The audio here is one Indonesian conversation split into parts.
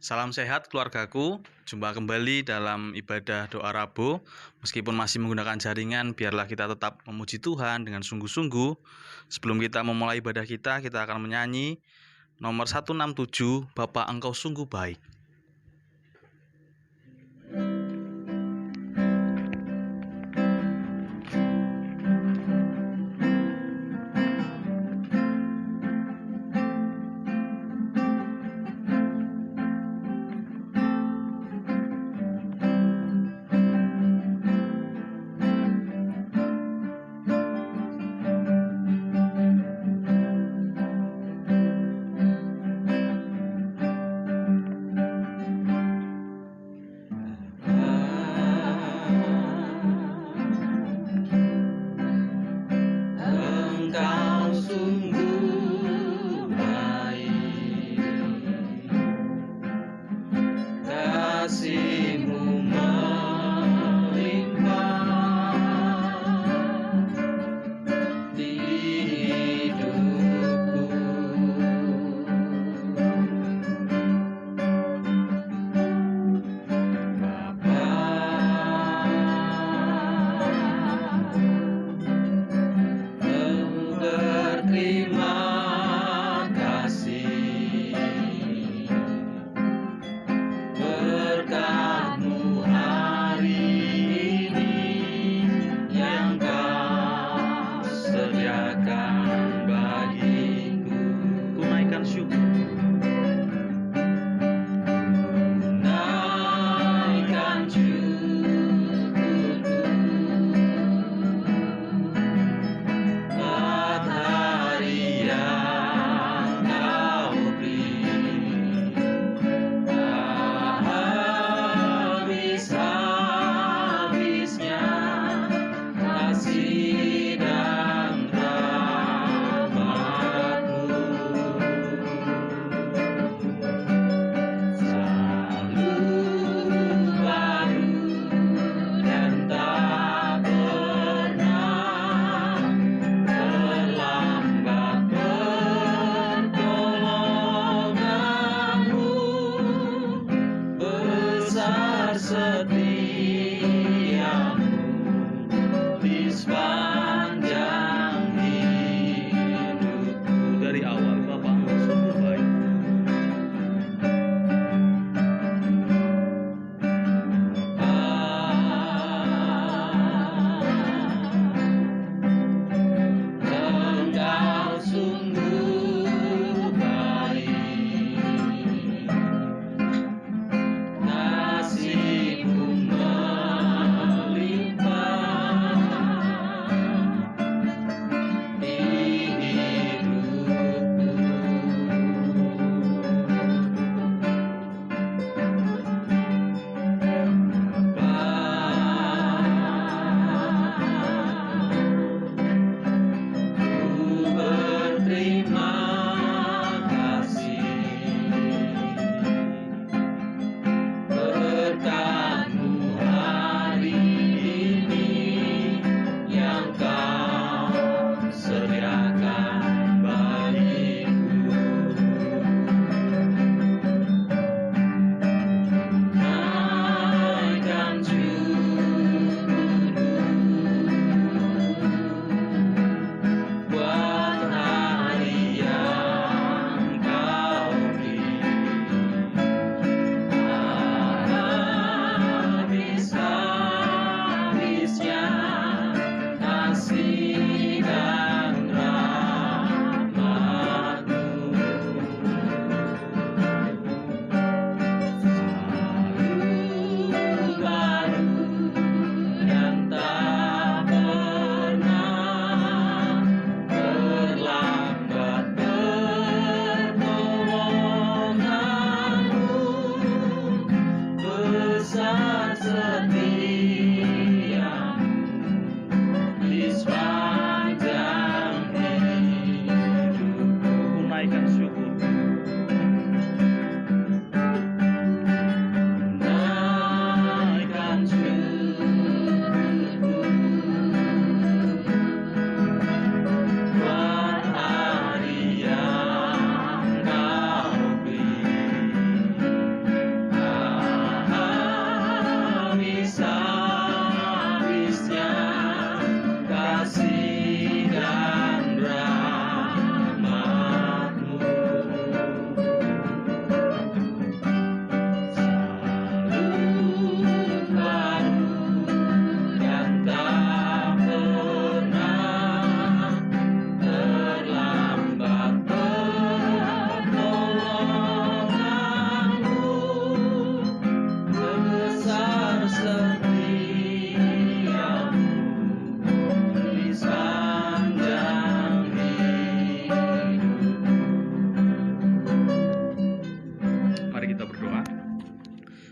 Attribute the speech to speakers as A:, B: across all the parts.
A: Salam sehat keluargaku, jumpa kembali dalam ibadah doa Rabu. Meskipun masih menggunakan jaringan, biarlah kita tetap memuji Tuhan dengan sungguh-sungguh. Sebelum kita memulai ibadah kita akan menyanyi nomor 167, Bapa Engkau sungguh baik.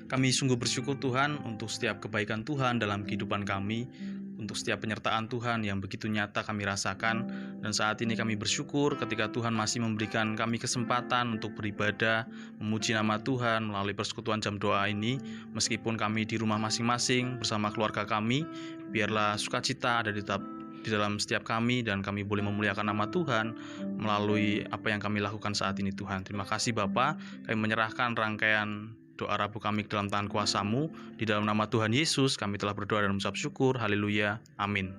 A: Kami sungguh bersyukur Tuhan untuk setiap kebaikan Tuhan dalam kehidupan kami, untuk setiap penyertaan Tuhan yang begitu nyata kami rasakan. Dan saat ini kami bersyukur ketika Tuhan masih memberikan kami kesempatan untuk beribadah, memuji nama Tuhan melalui persekutuan jam doa ini. Meskipun kami di rumah masing-masing bersama keluarga kami, biarlah sukacita ada di dalam setiap kami, dan kami boleh memuliakan nama Tuhan melalui apa yang kami lakukan saat ini Tuhan. Terima kasih Bapa, kami menyerahkan rangkaian doa Rabu kami ke dalam tangan kuasa-Mu. Di dalam nama Tuhan Yesus kami telah berdoa dan mengucap syukur. Haleluya. Amin.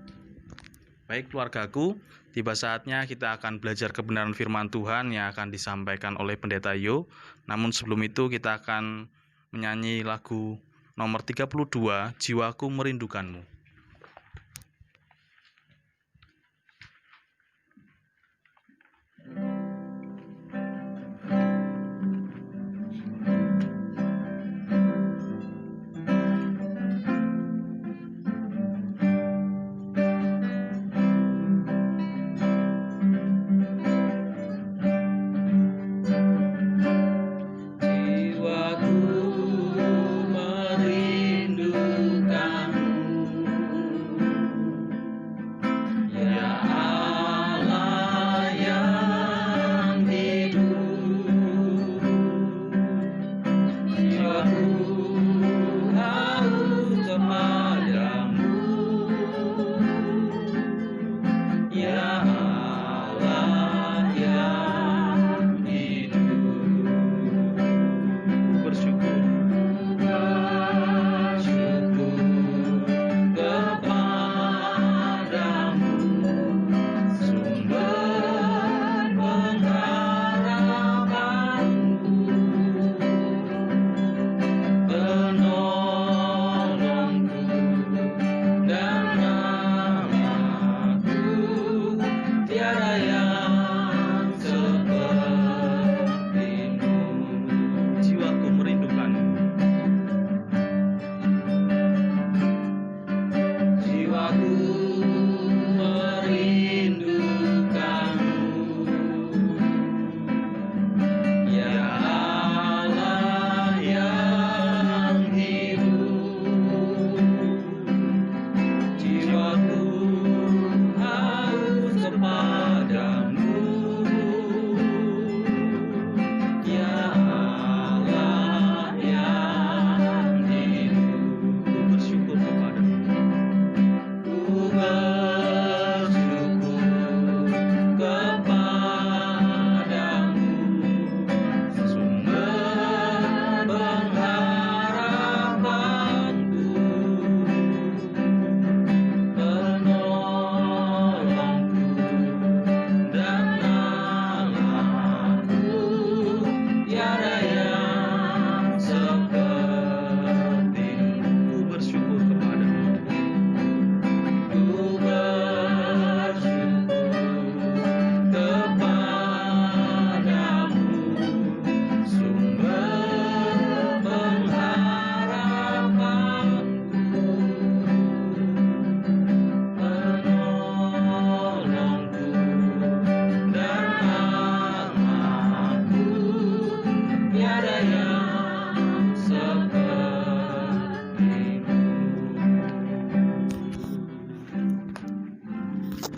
A: Baik keluargaku, tiba saatnya kita akan belajar kebenaran firman Tuhan yang akan disampaikan oleh Pendeta Yo. Namun sebelum itu kita akan menyanyi lagu nomor 32, Jiwaku Merindukanmu.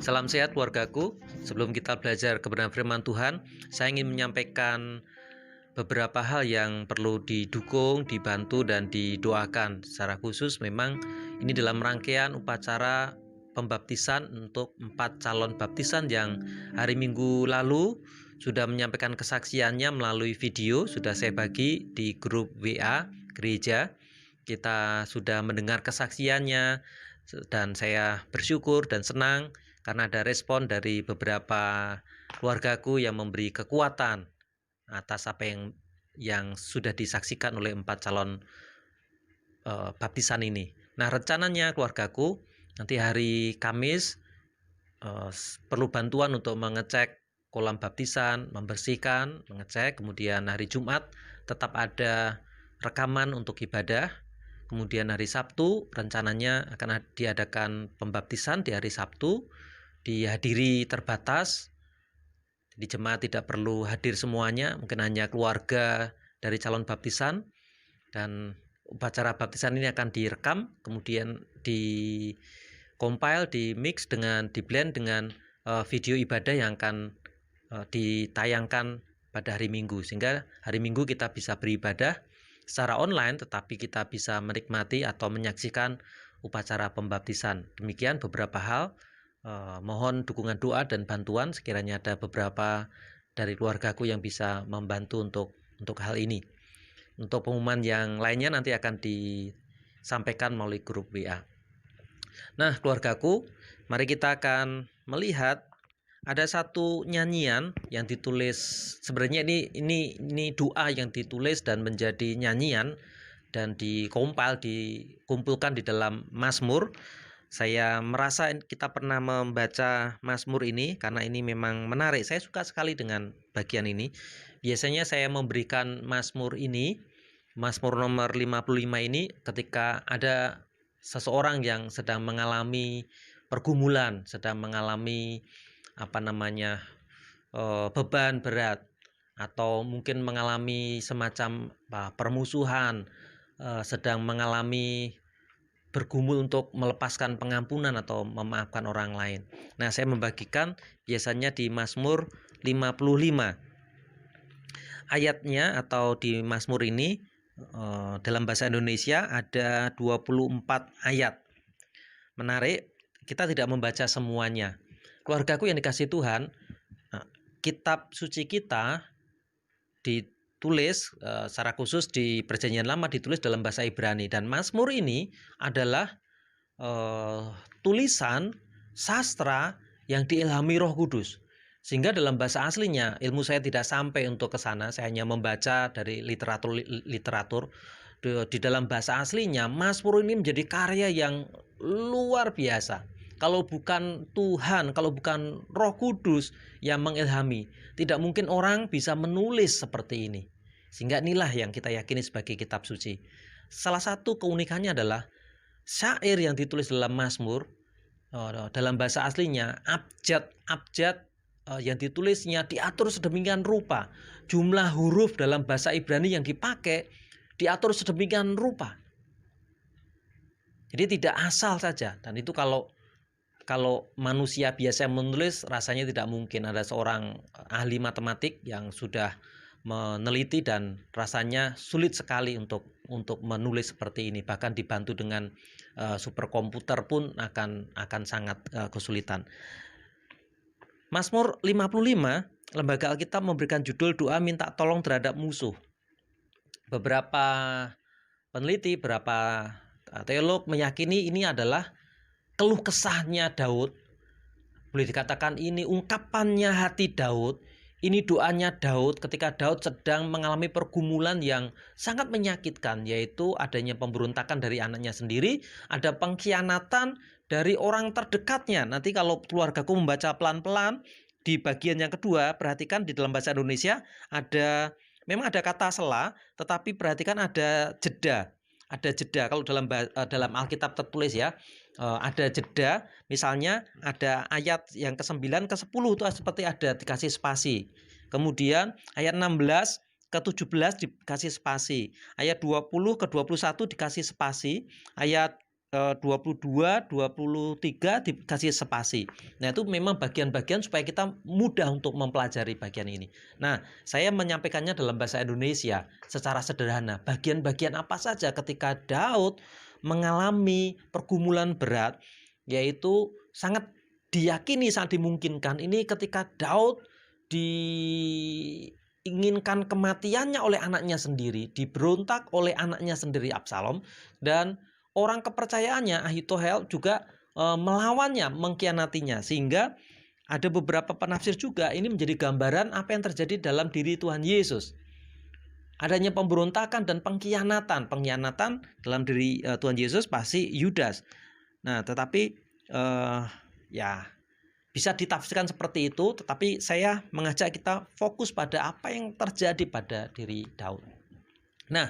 B: Salam sehat keluargaku. Sebelum kita belajar kebenaran firman Tuhan, saya ingin menyampaikan beberapa hal yang perlu didukung, dibantu, dan didoakan. Secara khusus memang ini dalam rangkaian upacara pembaptisan untuk 4 calon baptisan yang hari Minggu lalu sudah menyampaikan kesaksiannya melalui video, sudah saya bagi di grup WA gereja. Kita sudah mendengar kesaksiannya dan saya bersyukur dan senang karena ada respon dari beberapa keluargaku yang memberi kekuatan atas apa yang sudah disaksikan oleh 4 calon baptisan ini. Nah, rencananya keluargaku nanti hari Kamis perlu bantuan untuk mengecek kolam baptisan, membersihkan, mengecek. Kemudian hari Jumat tetap ada rekaman untuk ibadah. Kemudian hari Sabtu rencananya akan diadakan pembaptisan di hari Sabtu, dihadiri terbatas. Di jemaat tidak perlu hadir semuanya, mungkin hanya keluarga dari calon baptisan. Dan upacara baptisan ini akan direkam, kemudian di compile, di mix dengan di blend dengan video ibadah yang akan ditayangkan pada hari Minggu, sehingga hari Minggu kita bisa beribadah secara online, tetapi kita bisa menikmati atau menyaksikan upacara pembaptisan. Demikian beberapa hal. Mohon dukungan doa dan bantuan sekiranya ada beberapa dari keluargaku yang bisa membantu untuk hal ini. Untuk pengumuman yang lainnya nanti akan disampaikan melalui grup WA. Nah, keluargaku, mari kita akan melihat ada satu nyanyian yang ditulis. Sebenarnya ini doa yang ditulis dan menjadi nyanyian dan dikumpulkan di dalam Mazmur. Saya merasa kita pernah membaca Mazmur ini karena ini memang menarik. Saya suka sekali dengan bagian ini. Biasanya saya memberikan Mazmur ini, Mazmur nomor 55 ini, ketika ada seseorang yang sedang mengalami pergumulan, sedang mengalami beban berat, atau mungkin mengalami semacam permusuhan, sedang mengalami bergumul untuk melepaskan pengampunan atau memaafkan orang lain. Nah, saya membagikan biasanya di Mazmur 55. Ayatnya atau di Mazmur ini dalam bahasa Indonesia ada 24 ayat. Menarik, kita tidak membaca semuanya. Keluargaku yang dikasih Tuhan, kitab suci kita ditulis secara khusus di Perjanjian Lama ditulis dalam bahasa Ibrani, dan Mazmur ini adalah tulisan sastra yang diilhami Roh Kudus, sehingga dalam bahasa aslinya ilmu saya tidak sampai untuk ke sana. Saya hanya membaca dari literatur. Di dalam bahasa aslinya Mazmur ini menjadi karya yang luar biasa. Kalau bukan Tuhan, kalau bukan Roh Kudus yang mengilhami, tidak mungkin orang bisa menulis seperti ini. Sehingga inilah yang kita yakini sebagai kitab suci. Salah satu keunikannya adalah syair yang ditulis dalam Mazmur, dalam bahasa aslinya, abjad yang ditulisnya diatur sedemikian rupa. Jumlah huruf dalam bahasa Ibrani yang dipakai diatur sedemikian rupa. Jadi tidak asal saja. Dan itu kalau manusia biasa menulis, rasanya tidak mungkin. Ada seorang ahli matematik yang sudah meneliti dan rasanya sulit sekali untuk menulis seperti ini. Bahkan dibantu dengan superkomputer pun akan sangat kesulitan. Mazmur 55, Lembaga Alkitab memberikan judul doa minta tolong terhadap musuh. Beberapa peneliti, beberapa teolog meyakini ini adalah keluh kesahnya Daud. Boleh dikatakan ini ungkapannya hati Daud. Ini doanya Daud ketika Daud sedang mengalami pergumulan yang sangat menyakitkan, yaitu adanya pemberontakan dari anaknya sendiri, ada pengkhianatan dari orang terdekatnya. Nanti kalau keluargaku membaca pelan-pelan di bagian yang kedua, perhatikan di dalam bahasa Indonesia memang ada kata sela, tetapi perhatikan ada jeda. Ada jeda kalau dalam Alkitab tertulis ya. Ada jeda, misalnya ada ayat yang ke-9 ke-10 itu seperti ada dikasih spasi. Kemudian ayat 16 ke-17 dikasih spasi. Ayat 20 ke-21 dikasih spasi. Ayat 22, 23 dikasih spasi. Nah, itu memang bagian-bagian supaya kita mudah untuk mempelajari bagian ini. Nah, saya menyampaikannya dalam bahasa Indonesia secara sederhana. Bagian-bagian apa saja ketika Daud mengalami pergumulan berat, yaitu sangat diyakini, sangat dimungkinkan ini ketika Daud diinginkan kematiannya oleh anaknya sendiri, diberontak oleh anaknya sendiri Absalom, dan orang kepercayaannya Ahitophel juga melawannya, mengkhianatinya, sehingga ada beberapa penafsir juga ini menjadi gambaran apa yang terjadi dalam diri Tuhan Yesus. Adanya pemberontakan dan pengkhianatan dalam diri Tuhan Yesus pasti Yudas. Nah, tetapi ya bisa ditafsirkan seperti itu, tetapi saya mengajak kita fokus pada apa yang terjadi pada diri Daud. Nah,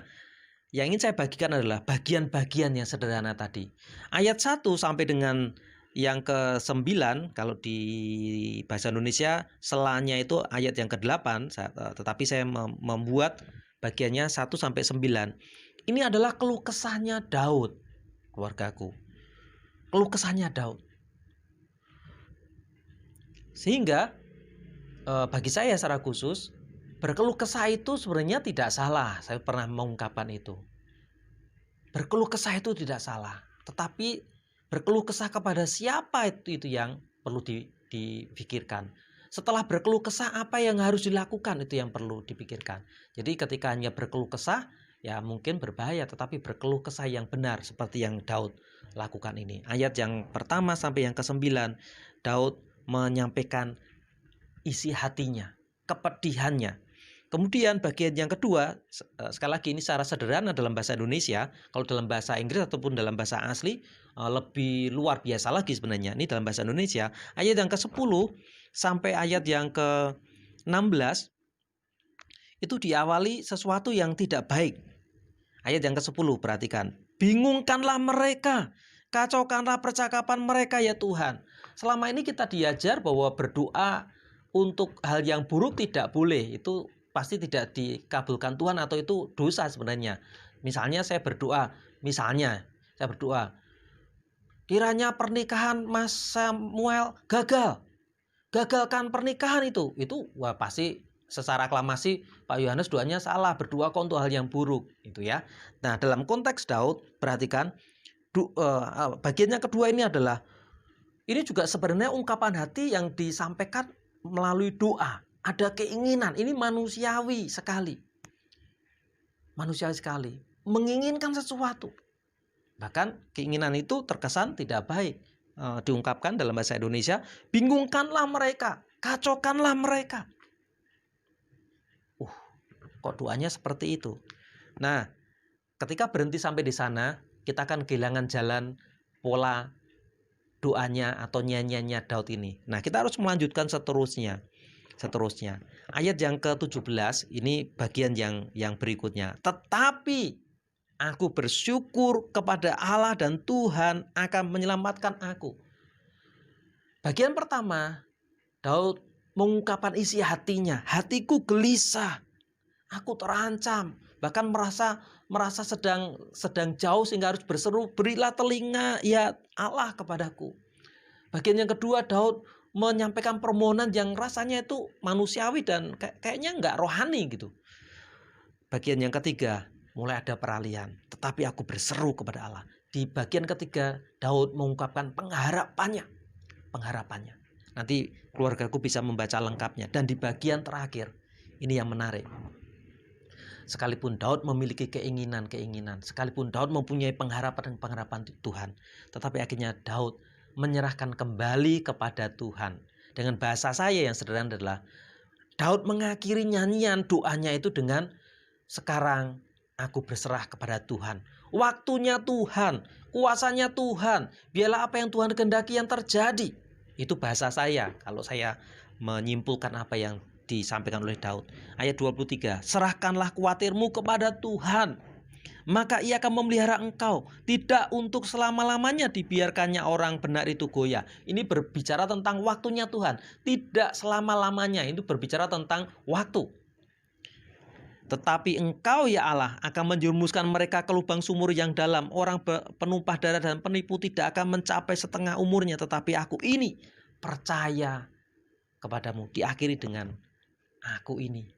B: yang ingin saya bagikan adalah bagian-bagian yang sederhana tadi. Ayat 1 sampai dengan yang ke-9, kalau di bahasa Indonesia selanya itu ayat yang ke-8, tetapi saya membuat bagiannya 1 sampai 9. Ini adalah keluh kesahnya Daud, keluargaku. Keluh kesahnya Daud. Sehingga bagi saya secara khusus, berkeluh kesah itu sebenarnya tidak salah. Saya pernah mengungkapkan itu. Berkeluh kesah itu tidak salah. Tetapi berkeluh kesah kepada siapa itu yang perlu dipikirkan. Setelah berkeluh kesah, apa yang harus dilakukan itu yang perlu dipikirkan. Jadi ketika hanya berkeluh kesah, ya mungkin berbahaya. Tetapi berkeluh kesah yang benar seperti yang Daud lakukan ini. Ayat yang pertama sampai yang ke-9, Daud menyampaikan isi hatinya, kepedihannya. Kemudian bagian yang kedua, sekali lagi ini secara sederhana dalam bahasa Indonesia, kalau dalam bahasa Inggris ataupun dalam bahasa asli lebih luar biasa lagi sebenarnya. Ini dalam bahasa Indonesia, ayat yang ke-10 sampai ayat yang ke-16 itu diawali sesuatu yang tidak baik. Ayat yang ke-10 perhatikan. Bingungkanlah mereka, kacaukanlah percakapan mereka ya Tuhan. Selama ini kita diajar bahwa berdoa untuk hal yang buruk tidak boleh. Itu pasti tidak dikabulkan Tuhan atau itu dosa sebenarnya. Misalnya saya berdoa, kiranya pernikahan Mas Samuel gagal. Gagalkan pernikahan itu wah pasti secara aklamasi Pak Yohanes doanya salah, berdoa kok untuk hal yang buruk itu ya. Nah, dalam konteks Daud perhatikan bagian yang kedua ini adalah ini juga sebenarnya ungkapan hati yang disampaikan melalui doa. Ada keinginan, ini manusiawi sekali. Manusiawi sekali, menginginkan sesuatu. Bahkan keinginan itu terkesan tidak baik. Diungkapkan dalam bahasa Indonesia, bingungkanlah mereka, kacaukanlah mereka. Kok doanya seperti itu? Nah, ketika berhenti sampai di sana, kita akan kehilangan jalan pola doanya atau nyanyiannya Daud ini. Nah, kita harus melanjutkan seterusnya. Ayat yang ke-17 ini bagian yang berikutnya. Tetapi aku bersyukur kepada Allah dan Tuhan akan menyelamatkan aku. Bagian pertama, Daud mengungkapkan isi hatinya. Hatiku gelisah, aku terancam, bahkan merasa sedang jauh sehingga harus berseru, berilah telinga ya Allah kepadaku. Bagian yang kedua, Daud menyampaikan permohonan yang rasanya itu manusiawi dan kayaknya nggak rohani gitu. Bagian yang ketiga, mulai ada peralihan. Tetapi aku berseru kepada Allah. Di bagian ketiga, Daud mengungkapkan pengharapannya. Nanti keluargaku bisa membaca lengkapnya. Dan di bagian terakhir, ini yang menarik. Sekalipun Daud memiliki keinginan, sekalipun Daud mempunyai pengharapan Tuhan, tetapi akhirnya Daud menyerahkan kembali kepada Tuhan. Dengan bahasa saya yang sederhana adalah Daud mengakhiri nyanyian doanya itu dengan sekarang aku berserah kepada Tuhan. Waktunya Tuhan, kuasanya Tuhan, biarlah apa yang Tuhan kehendaki yang terjadi. Itu bahasa saya kalau saya menyimpulkan apa yang disampaikan oleh Daud. Ayat 23, serahkanlah kuatirmu kepada Tuhan, maka ia akan memelihara engkau. Tidak untuk selama-lamanya dibiarkannya orang benar itu goyah. Ini berbicara tentang waktunya Tuhan. Tidak selama-lamanya, itu berbicara tentang waktu. Tetapi engkau ya Allah akan menjerumuskan mereka ke lubang sumur yang dalam. Orang penumpah darah dan penipu tidak akan mencapai setengah umurnya. Tetapi aku ini percaya kepadamu. Diakhiri dengan aku ini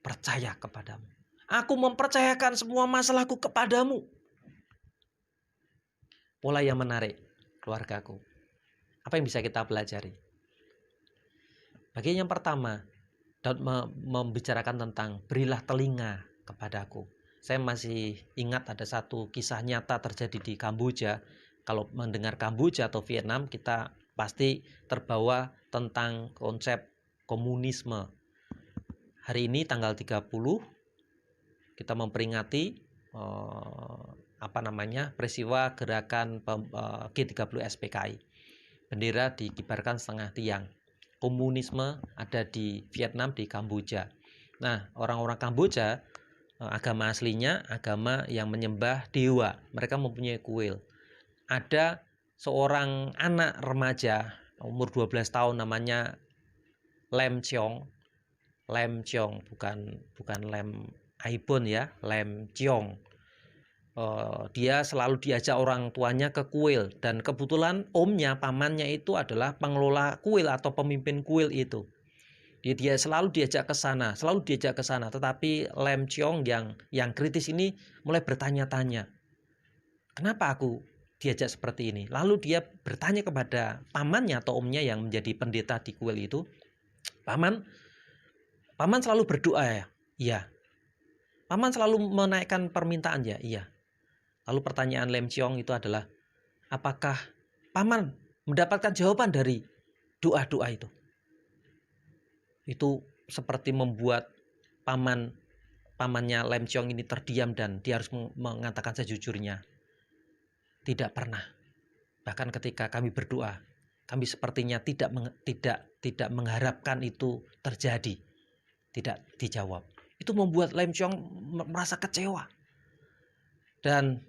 B: percaya kepadamu. Aku mempercayakan semua masalahku kepadamu. Pola yang menarik, keluargaku. Apa yang bisa kita pelajari? Bagian yang pertama, Daud membicarakan tentang berilah telinga kepadaku. Saya masih ingat ada satu kisah nyata terjadi di Kamboja. Kalau mendengar Kamboja atau Vietnam, kita pasti terbawa tentang konsep komunisme. Hari ini tanggal 30 kita memperingati peristiwa gerakan G30 SPKI. Bendera dikibarkan setengah tiang. Komunisme ada di Vietnam, di Kamboja. Nah, orang-orang Kamboja agama aslinya agama yang menyembah dewa. Mereka mempunyai kuil. Ada seorang anak remaja umur 12 tahun namanya Lem Cheong, bukan Lem Aibon ya, Lem Cheong. Dia selalu diajak orang tuanya ke kuil, dan kebetulan omnya, pamannya itu adalah pengelola kuil atau pemimpin kuil itu. Dia selalu diajak ke sana, tetapi Lem Cheong yang kritis ini mulai bertanya-tanya, kenapa aku diajak seperti ini? Lalu dia bertanya kepada pamannya atau omnya yang menjadi pendeta di kuil itu, paman selalu berdoa ya? Iya. Paman selalu menaikkan permintaan ya? Iya. Lalu pertanyaan Lem Cheong itu adalah, apakah paman mendapatkan jawaban dari doa-doa itu? Itu seperti membuat pamannya Lem Cheong ini terdiam, dan dia harus mengatakan sejujurnya, tidak pernah. Bahkan ketika kami berdoa, kami sepertinya tidak mengharapkan itu terjadi, tidak dijawab. Itu membuat Lem Cheong merasa kecewa. Dan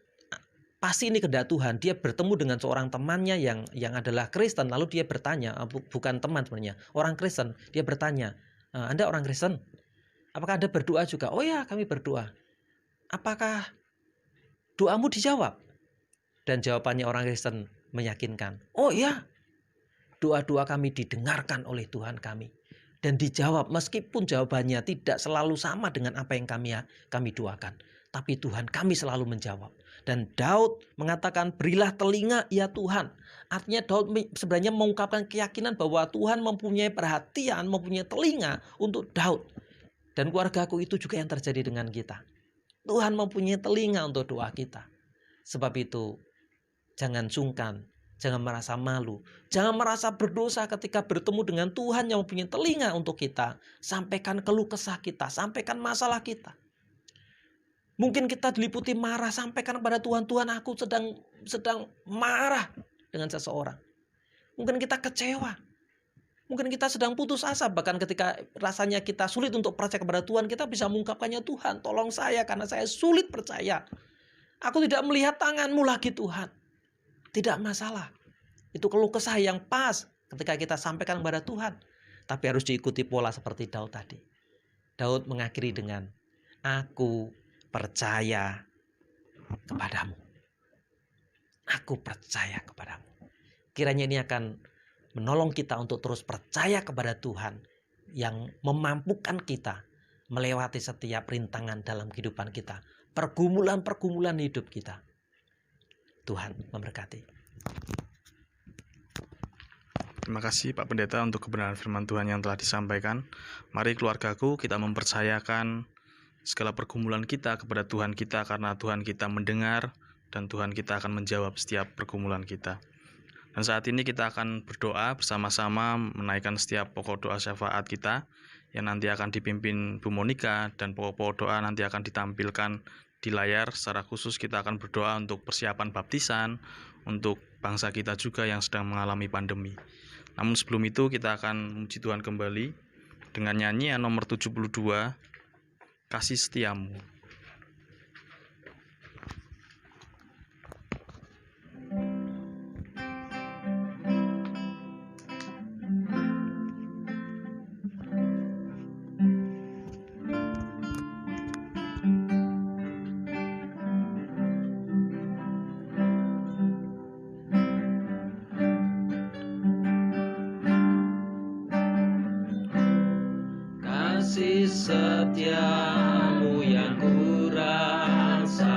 B: pasti ini kehendak Tuhan. Dia bertemu dengan seorang temannya yang adalah Kristen. Lalu dia bertanya, bukan teman sebenarnya, orang Kristen. Dia bertanya, Anda orang Kristen? Apakah Anda berdoa juga? Oh ya, kami berdoa. Apakah doamu dijawab? Dan jawabannya orang Kristen meyakinkan. Oh ya, doa-doa kami didengarkan oleh Tuhan kami. Dan dijawab, meskipun jawabannya tidak selalu sama dengan apa yang kami doakan. Tapi Tuhan kami selalu menjawab. Dan Daud mengatakan, berilah telinga ya Tuhan. Artinya Daud sebenarnya mengungkapkan keyakinan bahwa Tuhan mempunyai perhatian, mempunyai telinga untuk Daud. Dan keluargaku, itu juga yang terjadi dengan kita. Tuhan mempunyai telinga untuk doa kita. Sebab itu jangan sungkan, jangan merasa malu, jangan merasa berdosa ketika bertemu dengan Tuhan yang mempunyai telinga untuk kita. Sampaikan keluh kesah kita, sampaikan masalah kita. Mungkin kita diliputi marah, sampaikan kepada Tuhan, Tuhan aku sedang marah dengan seseorang. Mungkin kita kecewa. Mungkin kita sedang putus asa, bahkan ketika rasanya kita sulit untuk percaya kepada Tuhan, kita bisa mengungkapkannya, Tuhan tolong saya karena saya sulit percaya. Aku tidak melihat tangan-Mu lagi Tuhan. Tidak masalah. Itu keluh kesah yang pas ketika kita sampaikan kepada Tuhan. Tapi harus diikuti pola seperti Daud tadi. Daud mengakhiri dengan, aku percaya kepadamu. Aku percaya kepadamu. Kiranya ini akan menolong kita untuk terus percaya kepada Tuhan yang memampukan kita melewati setiap rintangan dalam kehidupan kita. Pergumulan-pergumulan hidup kita. Tuhan memberkati.
A: Terima kasih Pak Pendeta untuk kebenaran firman Tuhan yang telah disampaikan. Mari keluargaku, kita mempercayakan segala pergumulan kita kepada Tuhan kita, karena Tuhan kita mendengar dan Tuhan kita akan menjawab setiap pergumulan kita. Dan saat ini kita akan berdoa bersama-sama menaikkan setiap pokok doa syafaat kita yang nanti akan dipimpin Bu Monica, dan pokok-pokok doa nanti akan ditampilkan di layar. Secara khusus kita akan berdoa untuk persiapan baptisan, untuk bangsa kita juga yang sedang mengalami pandemi. Namun sebelum itu kita akan memuji Tuhan kembali dengan nyanyian nomor 72, Kasih Setiamu.
B: Kasih setiamu yang kurasakan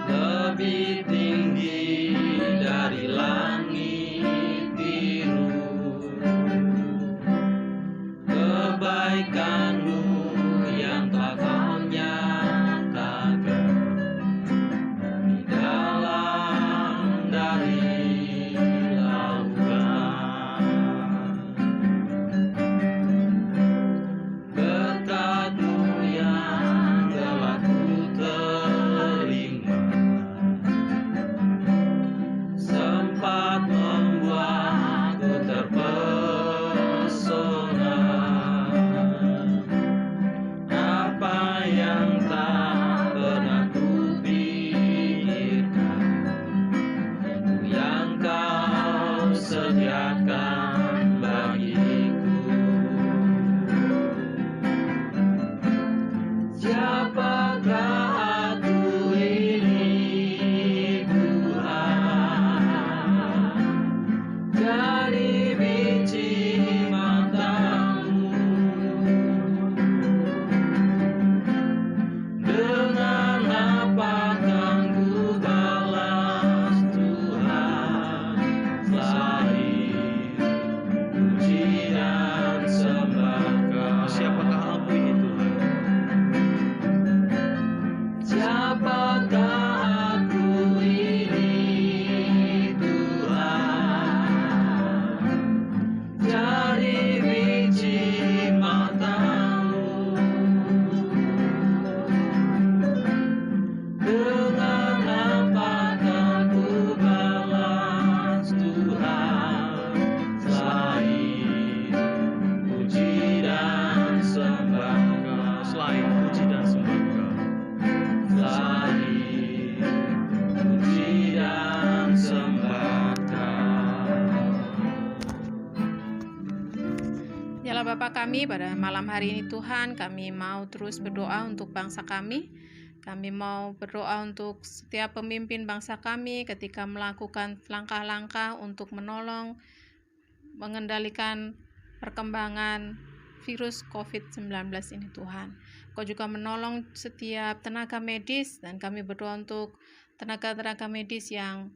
B: lebih tinggi dari langit biru. Kebaikanmu yang telah kau nyatakan di dalam dari lautan.
A: selain puji dan sembah Kau. Selain puji dan sembah Kau.
C: Ya Bapa kami, pada malam hari ini Tuhan, kami mau terus berdoa untuk bangsa kami. Kami mau berdoa untuk setiap pemimpin bangsa kami ketika melakukan langkah-langkah untuk menolong, mengendalikan perkembangan virus COVID-19 ini Tuhan. Kau juga menolong setiap tenaga medis, dan kami berdoa untuk tenaga-tenaga medis yang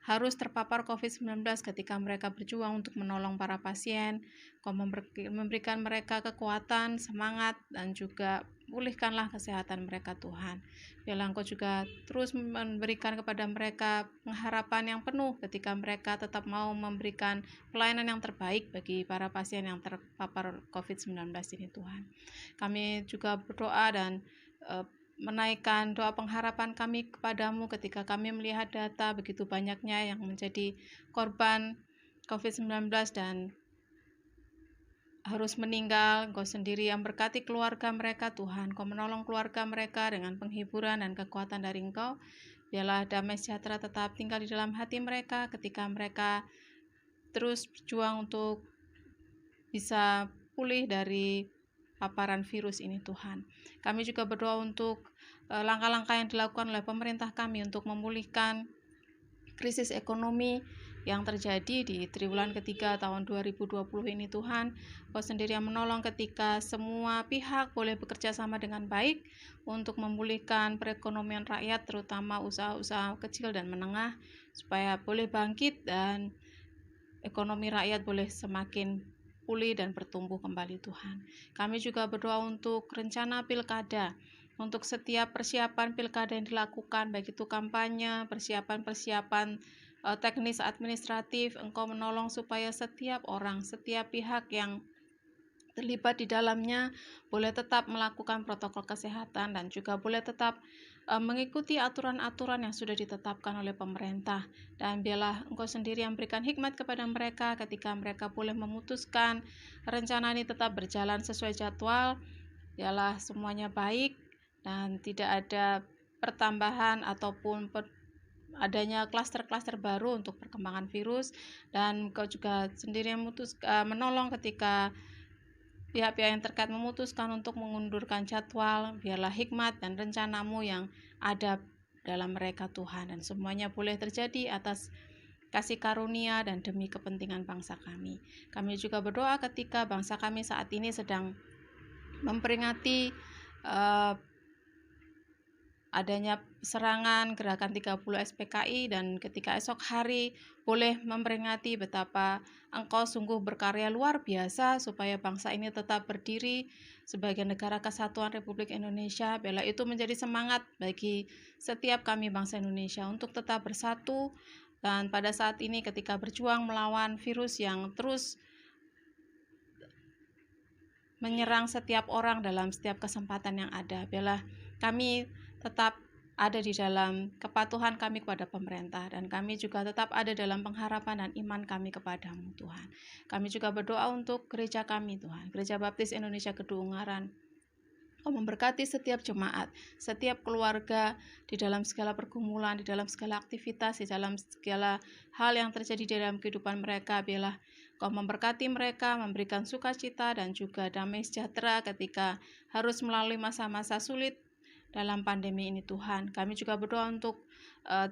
C: harus terpapar COVID-19 ketika mereka berjuang untuk menolong para pasien. Kau memberikan mereka kekuatan, semangat, dan juga pulihkanlah kesehatan mereka Tuhan. Biarlah Engkau juga terus memberikan kepada mereka pengharapan yang penuh ketika mereka tetap mau memberikan pelayanan yang terbaik bagi para pasien yang terpapar COVID-19 ini Tuhan. Kami juga berdoa dan menaikkan doa pengharapan kami kepadamu ketika kami melihat data begitu banyaknya yang menjadi korban COVID-19 dan harus meninggal. Engkau sendiri yang berkati keluarga mereka Tuhan. Kau menolong keluarga mereka dengan penghiburan dan kekuatan dari Engkau. Biarlah damai sejahtera tetap tinggal di dalam hati mereka ketika mereka terus berjuang untuk bisa pulih dari paparan virus ini Tuhan. Kami juga berdoa untuk langkah-langkah yang dilakukan oleh pemerintah kami untuk memulihkan krisis ekonomi yang terjadi di triwulan ketiga tahun 2020 ini Tuhan. Kau sendiri yang menolong ketika semua pihak boleh bekerja sama dengan baik untuk memulihkan perekonomian rakyat, terutama usaha-usaha kecil dan menengah, supaya boleh bangkit dan ekonomi rakyat boleh semakin pulih dan bertumbuh kembali Tuhan. Kami juga berdoa untuk rencana pilkada, untuk setiap persiapan pilkada yang dilakukan, baik itu kampanye, persiapan teknis administratif. Engkau menolong supaya setiap orang, setiap pihak yang terlibat di dalamnya boleh tetap melakukan protokol kesehatan dan juga boleh tetap mengikuti aturan-aturan yang sudah ditetapkan oleh pemerintah. Dan biarlah Engkau sendiri yang berikan hikmat kepada mereka ketika mereka boleh memutuskan rencana ini tetap berjalan sesuai jadwal. Biarlah semuanya baik dan tidak ada pertambahan ataupun adanya klaster-klaster baru untuk perkembangan virus. Dan Engkau juga sendiri yang menolong ketika pihak-pihak yang terkait memutuskan untuk mengundurkan jadwal. Biarlah hikmat dan rencanamu yang ada dalam mereka Tuhan, dan semuanya boleh terjadi atas kasih karunia dan demi kepentingan bangsa kami. Kami juga berdoa ketika bangsa kami saat ini sedang memperingati adanya serangan gerakan 30 SPKI, dan ketika esok hari boleh memperingati betapa Engkau sungguh berkarya luar biasa supaya bangsa ini tetap berdiri sebagai negara kesatuan Republik Indonesia. Biarlah itu menjadi semangat bagi setiap kami bangsa Indonesia untuk tetap bersatu, dan pada saat ini ketika berjuang melawan virus yang terus menyerang setiap orang dalam setiap kesempatan yang ada, biarlah kami tetap ada di dalam kepatuhan kami kepada pemerintah, dan kami juga tetap ada dalam pengharapan dan iman kami kepadamu Tuhan. Kami juga berdoa untuk gereja kami Tuhan, Gereja Baptis Indonesia Kedua-Ungaran. Kau memberkati setiap jemaat, setiap keluarga di dalam segala pergumulan, di dalam segala aktivitas, di dalam segala hal yang terjadi di dalam kehidupan mereka. Biarlah Kau memberkati mereka, memberikan sukacita dan juga damai sejahtera ketika harus melalui masa-masa sulit dalam pandemi ini Tuhan. Kami juga berdoa untuk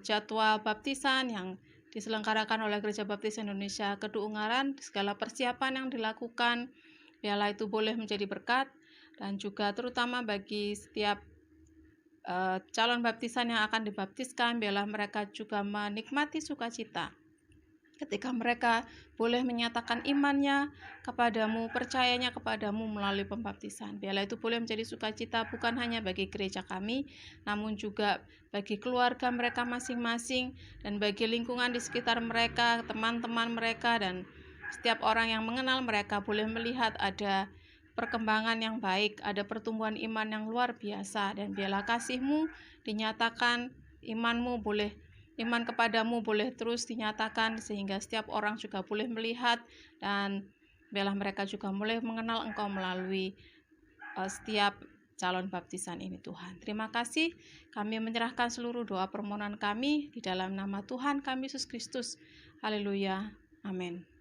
C: jadwal baptisan yang diselenggarakan oleh Gereja Baptis Indonesia Kedua-Ungaran. Segala persiapan yang dilakukan, biarlah itu boleh menjadi berkat, dan juga terutama bagi setiap calon baptisan yang akan dibaptiskan, biarlah mereka juga menikmati sukacita ketika mereka boleh menyatakan imannya kepadamu, percayanya kepadamu melalui pembaptisan. Biarlah itu boleh menjadi sukacita bukan hanya bagi gereja kami, namun juga bagi keluarga mereka masing-masing, dan bagi lingkungan di sekitar mereka, teman-teman mereka, dan setiap orang yang mengenal mereka boleh melihat ada perkembangan yang baik, ada pertumbuhan iman yang luar biasa. Dan biarlah kasih-Mu dinyatakan, iman kepadamu boleh terus dinyatakan, sehingga setiap orang juga boleh melihat, dan biarlah mereka juga boleh mengenal Engkau melalui setiap calon baptisan ini Tuhan. Terima kasih, kami menyerahkan seluruh doa permohonan kami di dalam nama Tuhan kami Yesus Kristus. Haleluya. Amin.